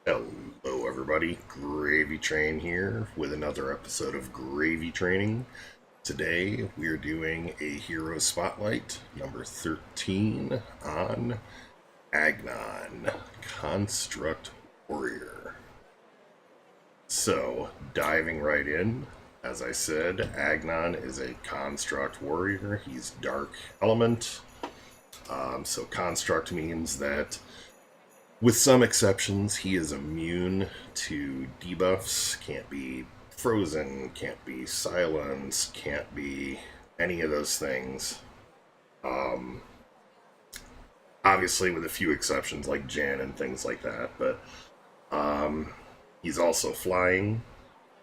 Hello, everybody. GravyTrain here with another episode of GravyTraining. Today we are doing a Hero Spotlight number 13 on Agnon, Construct Warrior. So, diving right in, as I said, Agnon is a Construct Warrior. He's Dark Element. So, Construct means that with some exceptions, he is immune to debuffs. Can't be frozen, can't be silenced, can't be any of those things. Um, Obviously, with a few exceptions like Jan and things like that. But he's also flying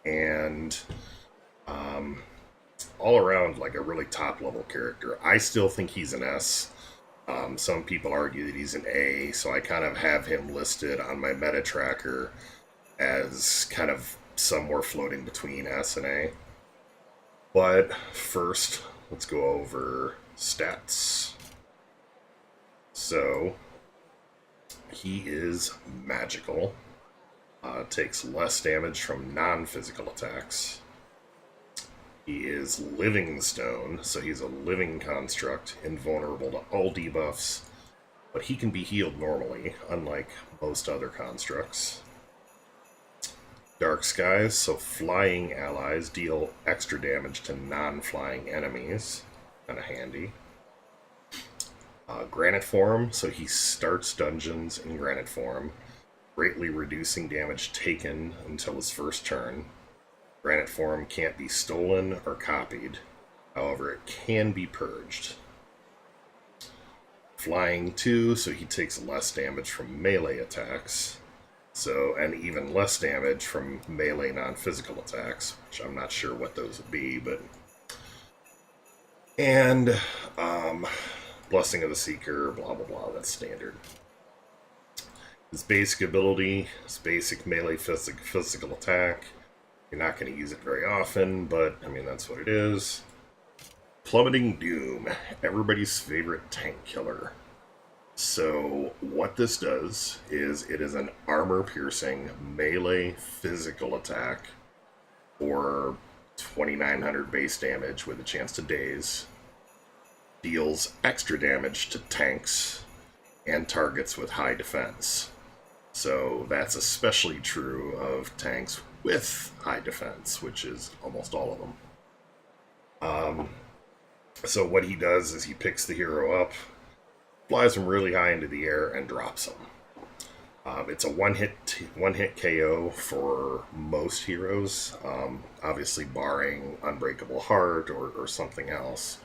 and um, all around like a really top level character. I still think he's an S. Some people argue that he's an A, so I kind of have him listed on my meta tracker as kind of somewhere floating between S and A. But first, let's go over stats. So, he is magical, takes less damage from non physical attacks. He is Living Stone, so he's a living construct, invulnerable to all debuffs, but he can be healed normally, unlike most other constructs. Dark Skies, so flying allies deal extra damage to non-flying enemies. Kinda handy. Granite Form, so he starts dungeons in Granite Form, greatly reducing damage taken until his first turn. Granite Form can't be stolen or copied. However, it can be purged. Flying 2, so he takes less damage from melee attacks. And even less damage from melee non-physical attacks, which I'm not sure what those would be, but... And, Blessing of the Seeker, blah blah blah, that's standard. His basic ability, his basic melee physical attack. You're not going to use it very often, but, I mean, that's what it is. Plummeting Doom, everybody's favorite tank killer. So, what this does is it is an armor-piercing melee physical attack for 2,900 base damage with a chance to daze. Deals extra damage to tanks and targets with high defense. So, that's especially true of tanks with high defense, which is almost all of them. So what he does is he picks the hero up, flies him really high into the air, and drops him. It's a one-hit KO for most heroes, obviously barring Unbreakable Heart or something else,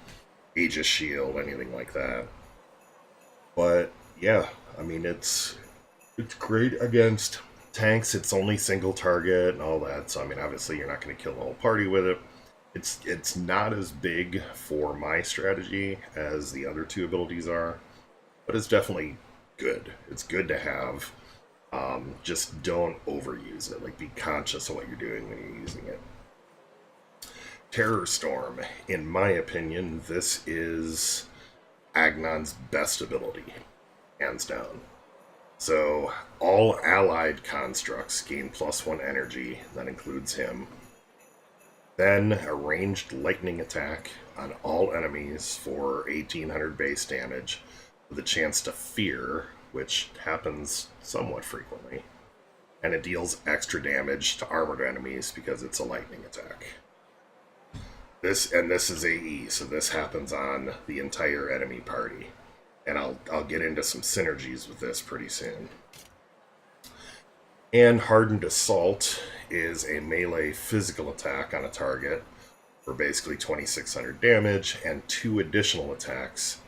Aegis Shield, anything like that. But yeah, I mean it's great against tanks. It's only single target and all that, so I mean obviously you're not going to kill the whole party with it. It's not as big for my strategy as the other two abilities are, but it's definitely good. It's good to have. Just don't overuse it. Like, be conscious of what you're doing when you're using it. Terror Storm, in my opinion, this is Agnon's best ability, hands down. So, all allied constructs gain +1 energy, that includes him. Then, a ranged lightning attack on all enemies for 1,800 base damage, with a chance to fear, which happens somewhat frequently. And it deals extra damage to armored enemies because it's a lightning attack. This is AE, so this happens on the entire enemy party. And I'll get into some synergies with this pretty soon. And Hardened Assault is a melee physical attack on a target for basically 2,600 damage and 2 additional attacks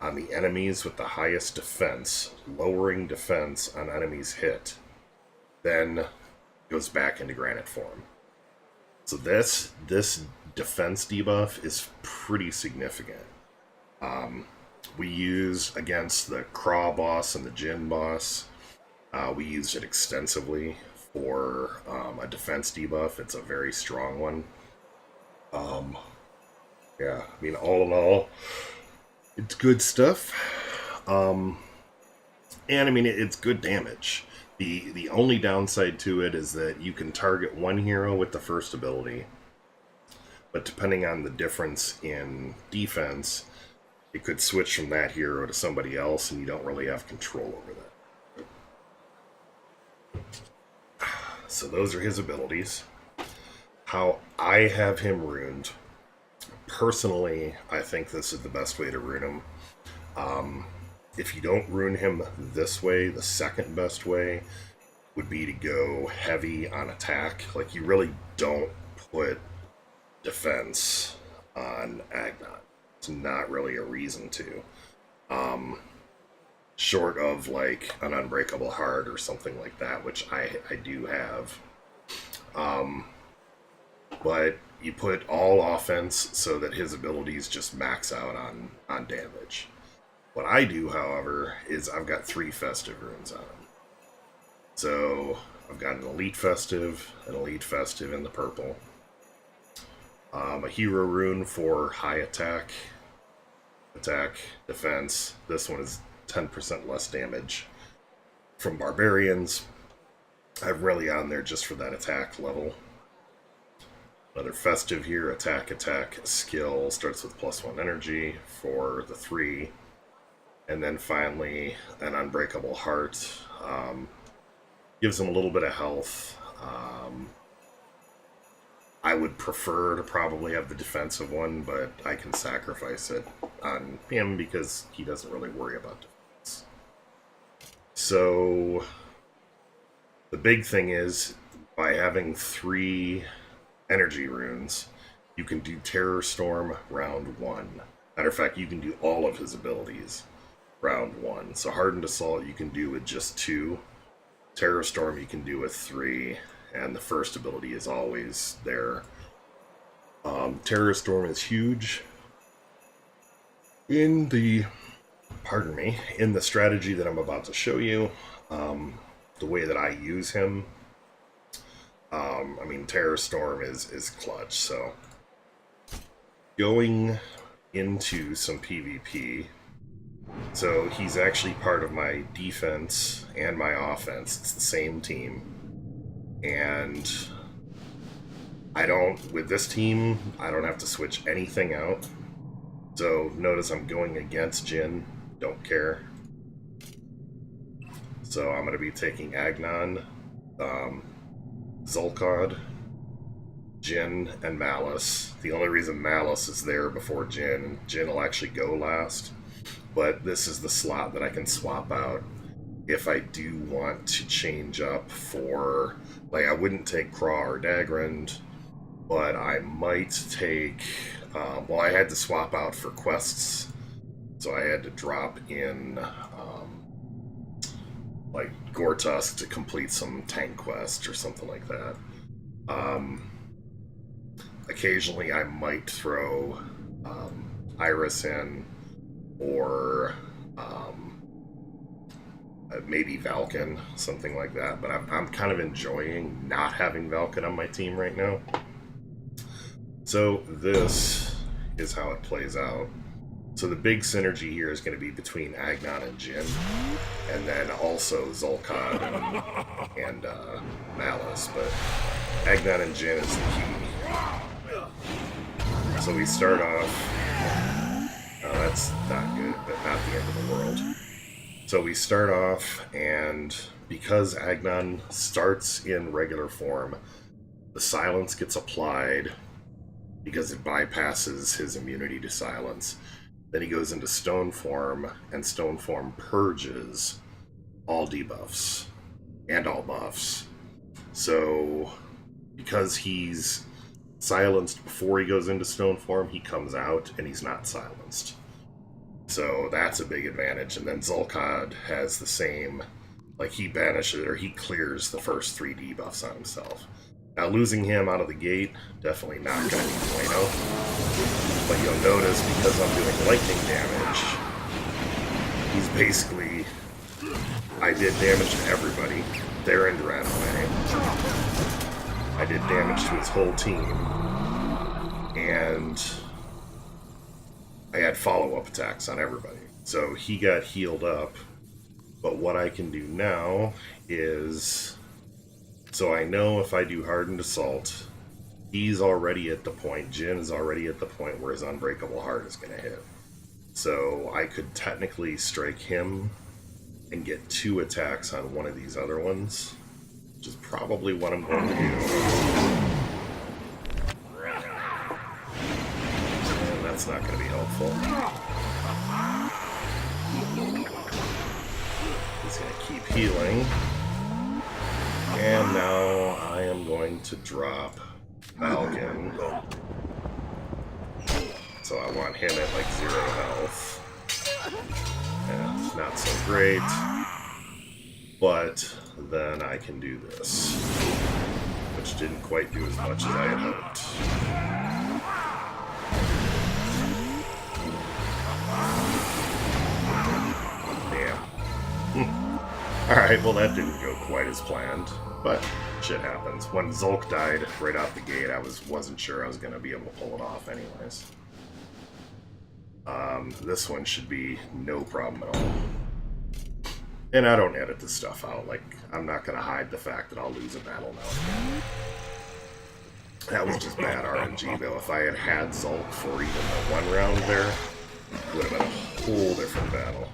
on the enemies with the highest defense, lowering defense on enemies hit. Then goes back into Granite Form. So this defense debuff is pretty significant. We used against the Craw boss and the Jin boss. We used it extensively for a defense debuff. It's a very strong one. Yeah, I mean, all in all, it's good stuff. And I mean, it's good damage. The only downside to it is that you can target one hero with the first ability, but depending on the difference in defense, it could switch from that hero to somebody else, and you don't really have control over that. So those are his abilities. How I have him runed. Personally, I think this is the best way to rune him. If you don't rune him this way, the second best way would be to go heavy on attack. Like, you really don't put defense on Agnon. It's not really a reason to. Short of, like, an Unbreakable Heart or something like that, which I do have. But you put all offense so that his abilities just max out on damage. What I do, however, is I've got 3 festive runes on him. So I've got an elite festive in the purple, a hero rune for high attack, defense. This one is 10% less damage from barbarians. I've really on there just for that attack level. Another festive here, attack, skill, starts with +1 energy for the 3. And then finally, an Unbreakable Heart. Gives him a little bit of health. I would prefer to probably have the defensive one, but I can sacrifice it on him because he doesn't really worry about defense. So, the big thing is, by having 3 energy runes, you can do Terror Storm round 1. Matter of fact, you can do all of his abilities round 1. So Hardened Assault you can do with just 2. Terror Storm you can do with 3. And the first ability is always there. Terror Storm is huge. In the strategy that I'm about to show you, the way that I use him, I mean, Terror Storm is clutch. So going into some PvP, so he's actually part of my defense and my offense. It's the same team. And with this team, I don't have to switch anything out. So notice I'm going against Jin, don't care. So I'm going to be taking Agnon, Zul'Qad, Jin, and Malice. The only reason Malice is there before Jin will actually go last. But this is the slot that I can swap out if I do want to change up for, like, I wouldn't take Craw or Dagrand, but I might take, I had to swap out for quests, so I had to drop in, like, Gortusk to complete some tank quest or something like that. Occasionally I might throw Iris in, or maybe Valken, something like that. But I'm kind of enjoying not having Valken on my team right now. So this is how it plays out. So the big synergy here is going to be between Agnon and Jin, and then also Zul'Qad and Malice. But Agnon and Jin is the key. So we start off. That's not good, but not the end of the world. So we start off, and because Agnon starts in regular form, the silence gets applied because it bypasses his immunity to silence. Then he goes into stone form, and stone form purges all debuffs and all buffs. So because he's silenced before he goes into stone form, he comes out and he's not silenced. So that's a big advantage. And then Zul'Qad has the same, like, he banishes or he clears the first 3 debuffs on himself. Now losing him out of the gate, definitely not going to be bueno. But you'll notice because I'm doing lightning damage, he's basically, I did damage to everybody. Theron ran away. I did damage to his whole team. And I had follow-up attacks on everybody. So he got healed up But what I can do now is, so I know if I do Hardened Assault, he's already at the point, Jin is already at the point where his Unbreakable Heart is going to hit. So I could technically strike him and get 2 attacks on one of these other ones, which is probably what I'm going to do. And that's not going to be helpful. He's going to keep healing. And now I am going to drop Falcon. So I want him at like 0 health. Yeah, not so great. But then I can do this, which didn't quite do as much as I had hoped. Damn. Alright, well that didn't go quite as planned, but shit happens. When Zulk died right out the gate, I wasn't sure I was going to be able to pull it off anyways. This one should be no problem at all. And I don't edit this stuff out. Like, I'm not going to hide the fact that I'll lose a battle now. That was just bad RNG, though. If I had had Zulk for even the 1 round there, it would have been a whole different battle.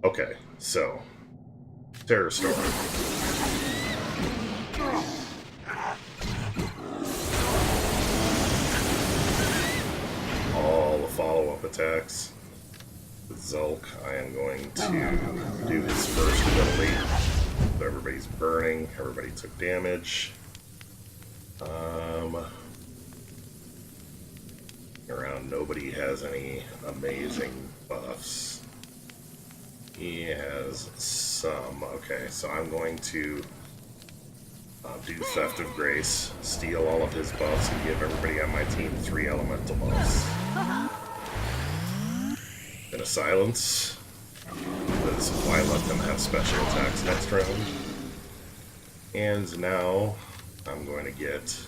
Okay, so Terror Storm. All the follow-up attacks. With Zulk, I am going to do his first ability. So everybody's burning, everybody took damage. Around nobody has any amazing buffs. He has some. Okay, so I'm going to do Theft of Grace, steal all of his buffs, and give everybody on my team 3 elemental buffs. Gonna silence, because why let them have special attacks next round? And now I'm going to get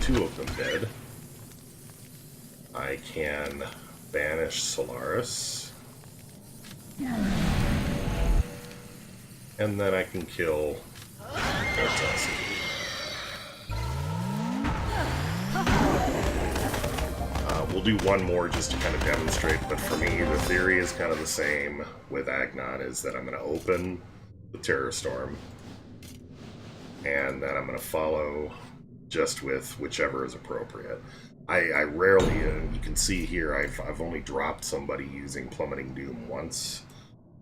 2 of them dead. I can banish Solaris. And then I can kill Cortez. We'll do one more just to kind of demonstrate, but for me, the theory is kind of the same with Agnon, is that I'm going to open the Terror Storm, and then I'm going to follow just with whichever is appropriate. I rarely, and you can see here, I've only dropped somebody using Plummeting Doom once.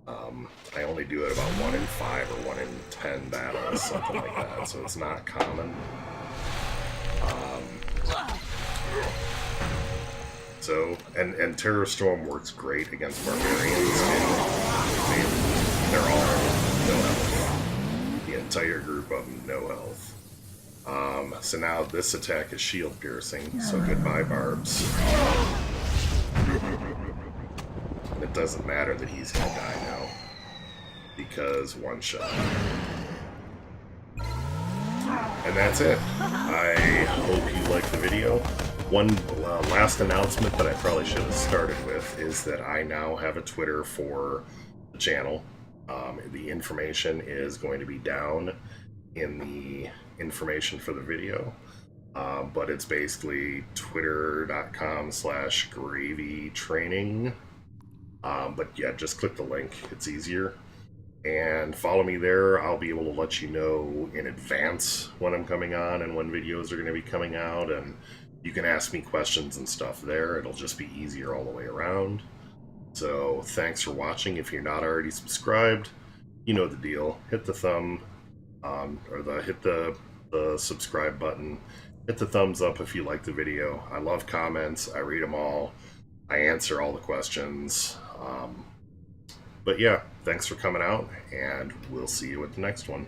I only do it about 1 in 5 or 1 in 10 battles, something like that, so it's not common. So, and Terror Storm works great against Barbarians, and they're all no health. The entire group of them, no health. So now this attack is shield piercing, so goodbye barbs. And it doesn't matter that he's gonna die now, because 1 shot. And that's it. I hope you liked the video. One last announcement that I probably should have started with is that I now have a Twitter for the channel. The information is going to be down in the information for the video. But it's basically twitter.com/GravyTraining. But yeah, just click the link. It's easier. And follow me there. I'll be able to let you know in advance when I'm coming on and when videos are going to be coming out. And you can ask me questions and stuff there. It'll just be easier all the way around. So thanks for watching. If you're not already subscribed, you know the deal. Hit the thumb, hit the subscribe button. Hit the thumbs up if you like the video. I love comments. I read them all. I answer all the questions. But yeah, thanks for coming out, and we'll see you at the next one.